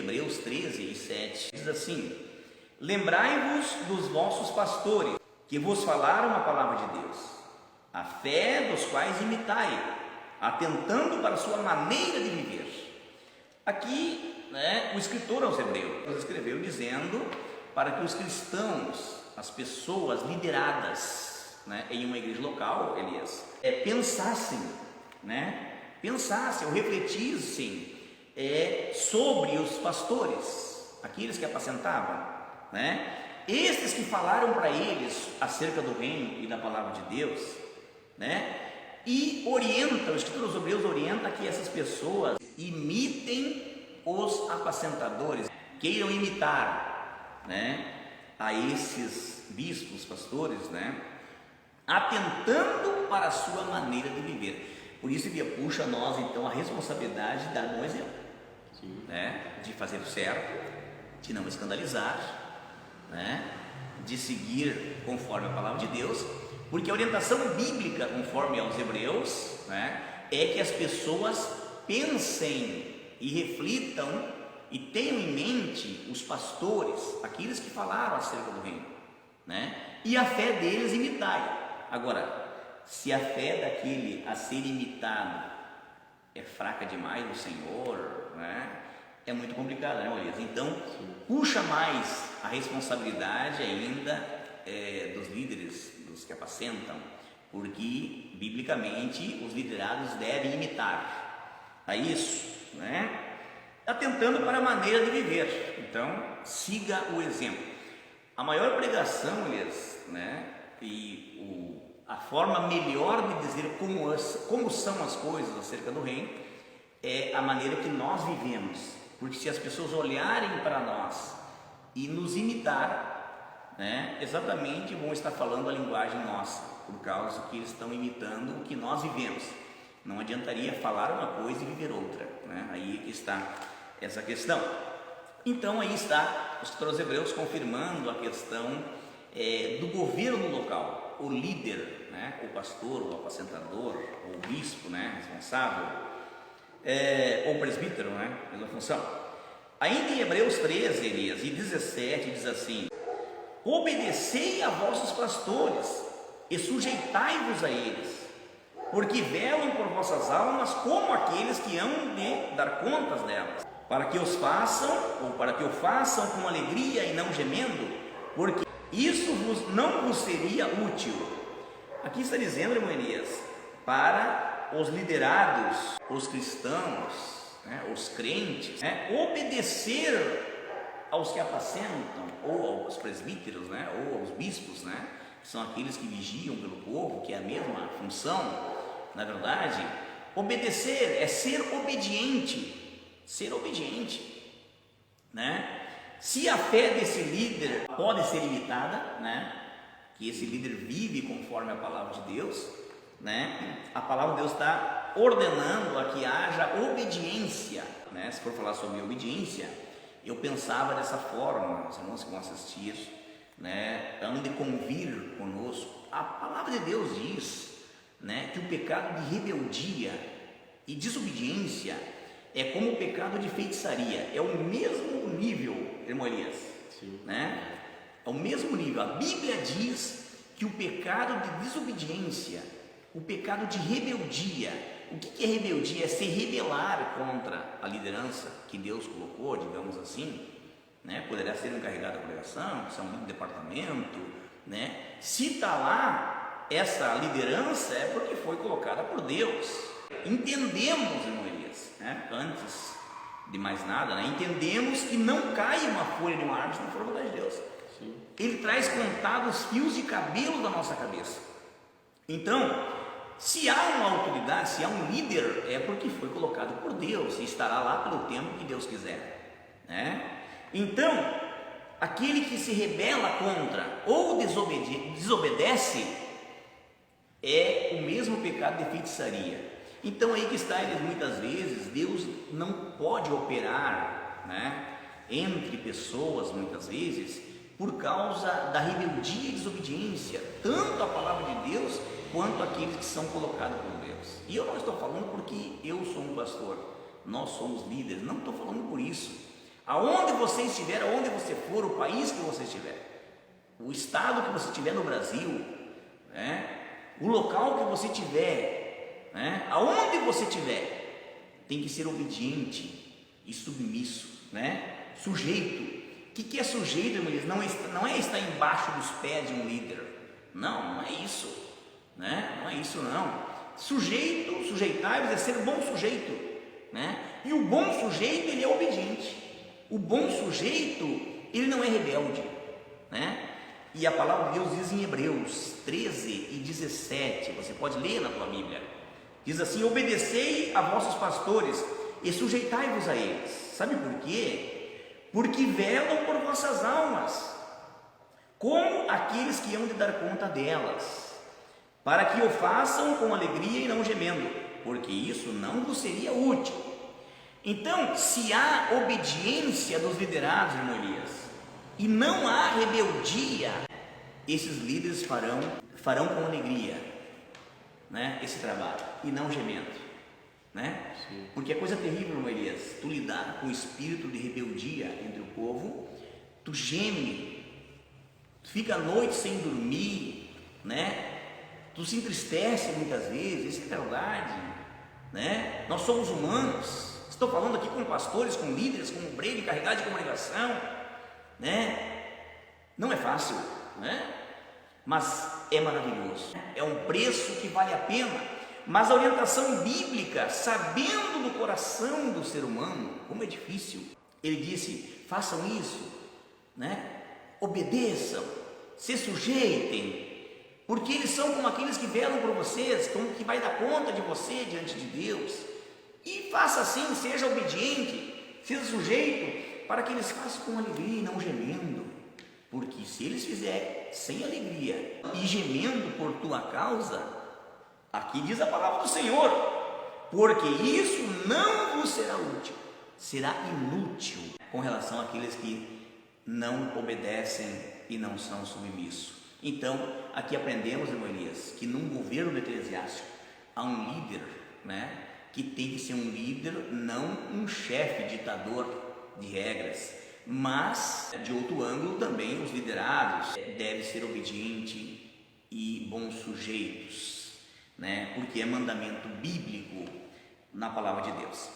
Hebreus 13:7, diz assim: lembrai-vos dos vossos pastores, que vos falaram a palavra de Deus, a fé dos quais imitai, atentando para a sua maneira de viver. Aqui, o escritor aos Hebreus escreveu dizendo para que os cristãos, as pessoas lideradas, em uma igreja local, Elias, pensassem ou refletissem sobre os pastores, aqueles que apacentavam, estes que falaram para eles acerca do reino e da palavra de Deus, e orienta, o escritor aos Hebreus orienta que essas pessoas imitem os apacentadores, queiram imitar, a esses bispos, pastores, atentando para a sua maneira de viver. Por isso ele puxa a nós então a responsabilidade de dar um bom exemplo, de fazer o certo, de não escandalizar, de seguir conforme a palavra de Deus, porque a orientação bíblica, conforme aos Hebreus, é que as pessoas pensem e reflitam e tenham em mente os pastores, aqueles que falaram acerca do reino, e a fé deles imitai. Agora, se a fé daquele a ser imitado é fraca demais no Senhor, é muito complicado, Elias? Então, puxa mais a responsabilidade ainda dos líderes, dos que apacentam, porque, biblicamente, os liderados devem imitar a isso, atentando para a maneira de viver. Então, siga o exemplo. A maior pregação, Elias, a forma melhor de dizer como são as coisas acerca do reino é a maneira que nós vivemos, porque se as pessoas olharem para nós e nos imitar, exatamente vão estar falando a linguagem nossa, por causa que eles estão imitando o que nós vivemos. Não adiantaria falar uma coisa e viver outra, aí é que está essa questão. Então aí está os escritores hebreus confirmando a questão do governo local, o líder, o pastor, o apacentador, ou o bispo, responsável, ou o presbítero, mesma função. Ainda em Hebreus 13, Elias, e 17 diz assim: obedecei a vossos pastores e sujeitai-vos a eles, porque velam por vossas almas como aqueles que hão de dar contas delas, para que o façam com alegria e não gemendo, porque isso não vos seria útil. Aqui está dizendo, irmão Elias, para os liderados, os cristãos, os crentes, obedecer aos que apacentam, ou aos presbíteros, ou aos bispos, que são aqueles que vigiam pelo povo, que é a mesma função. Na verdade, obedecer é ser obediente, Se a fé desse líder pode ser imitada, que esse líder vive conforme a palavra de Deus, a palavra de Deus está ordenando a que haja obediência, Se for falar sobre obediência, eu pensava dessa forma, os irmãos que vão assistir, hão de convir conosco. A palavra de Deus diz, que o pecado de rebeldia e desobediência é como o pecado de feitiçaria, é o mesmo nível, irmão Elias, é o mesmo nível. A Bíblia diz que o pecado de desobediência, o pecado de rebeldia, o que é rebeldia? É se rebelar contra a liderança que Deus colocou, digamos assim, poderá ser encarregado da pregação, ser um departamento, se está lá essa liderança é porque foi colocada por Deus. Entendemos, irmão Elias, antes de mais nada, entendemos que não cai uma folha de uma árvore se não for a vontade de Deus. Sim. Ele traz contados os fios de cabelo da nossa cabeça. Então, se há uma autoridade, se há um líder, é porque foi colocado por Deus e estará lá pelo tempo que Deus quiser, Então, aquele que se rebela contra ou desobedece é o mesmo pecado de feitiçaria. Então aí que está, muitas vezes Deus não pode operar, entre pessoas, muitas vezes, por causa da rebeldia e desobediência, tanto a palavra de Deus quanto aqueles que são colocados por Deus. E eu não estou falando porque eu sou um pastor, nós somos líderes, não estou falando por isso. Aonde você estiver, aonde você for, o país que você estiver, o estado que você estiver no Brasil, né? O local que você estiver, né? Aonde você estiver, tem que ser obediente e submisso, né? Sujeito. O que é sujeito, irmãos? Não é estar embaixo dos pés de um líder. Não é isso, né? Não é isso não. Sujeito, sujeitai-vos é ser bom sujeito, né? E o bom sujeito, ele é obediente. O bom sujeito, ele não é rebelde, né? E a palavra de Deus diz em Hebreus 13 e 17, você pode ler na tua Bíblia, diz assim: obedecei a vossos pastores e sujeitai-vos a eles. Sabe por quê? Porque velam por vossas almas, como aqueles que hão de dar conta delas, para que o façam com alegria e não gemendo, porque isso não vos seria útil. Então, se há obediência dos liderados, irmão Elias, e não há rebeldia, esses líderes farão com alegria, né, esse trabalho, e não gemendo, né? Sim. Porque é coisa terrível, irmão Elias, tu lidar com o espírito de rebeldia entre o povo, tu geme, tu fica a noite sem dormir, né? Tu se entristece muitas vezes, isso é verdade, né? Nós somos humanos. Estou falando aqui com pastores, com líderes, com obreiro encarregado de comunicação, né? Não é fácil, né? Mas é maravilhoso, é um preço que vale a pena. Mas a orientação bíblica, sabendo do coração do ser humano, como é difícil, ele disse: façam isso, né? Obedeçam, se sujeitem, porque eles são como aqueles que velam por vocês, como que vai dar conta de você diante de Deus. E faça assim, seja obediente, seja sujeito, para que eles façam com alegria e não gemendo. Porque se eles fizerem sem alegria e gemendo por tua causa, aqui diz a palavra do Senhor, porque isso não vos será útil, será inútil com relação àqueles que não obedecem e não são submissos. Então, aqui aprendemos, irmão Elias, que num governo eclesiástico há um líder, né? Que tem que ser um líder, não um chefe ditador de regras, mas de outro ângulo também os liderados devem ser obedientes e bons sujeitos, né? Porque é mandamento bíblico na palavra de Deus.